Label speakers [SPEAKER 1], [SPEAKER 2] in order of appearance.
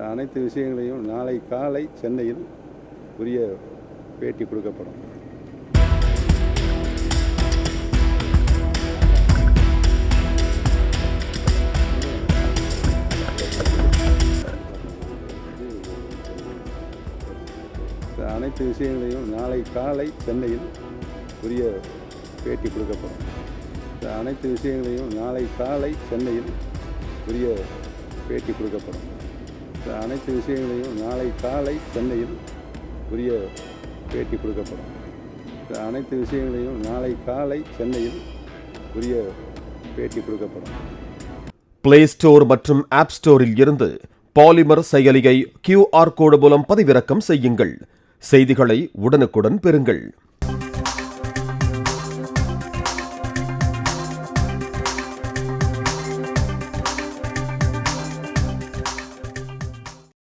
[SPEAKER 1] அனைத்து விஷயங்களையும் நாளை காலை சென்னையில் உரிய பேட்டி கொடுக்கப்படும். அனைத்து விஷயங்களையும் நாளை காலை சென்னையில் உரிய பேட்டி கொடுக்கப்படும். அனைத்து விஷயங்களையும் நாளை காலை சென்னையில் உரிய பேட்டி கொடுக்கப்படும். அனைத்து விஷயங்களையும் நாளை காலை சென்னையில் உரிய பேட்டி கொடுக்கப்படும். அனைத்து விஷயங்களையும் நாளை காலை சென்னையில் உரிய பேட்டி கொடுக்கப்படும்.
[SPEAKER 2] பிளே ஸ்டோர் மற்றும் ஆப் ஸ்டோரில் இருந்து பாலிமர் செயலியை QR கோடு மூலம் பதிவிறக்கம் செய்யுங்கள். செய்திகளை உடனுக்குடன் பெறுங்கள்.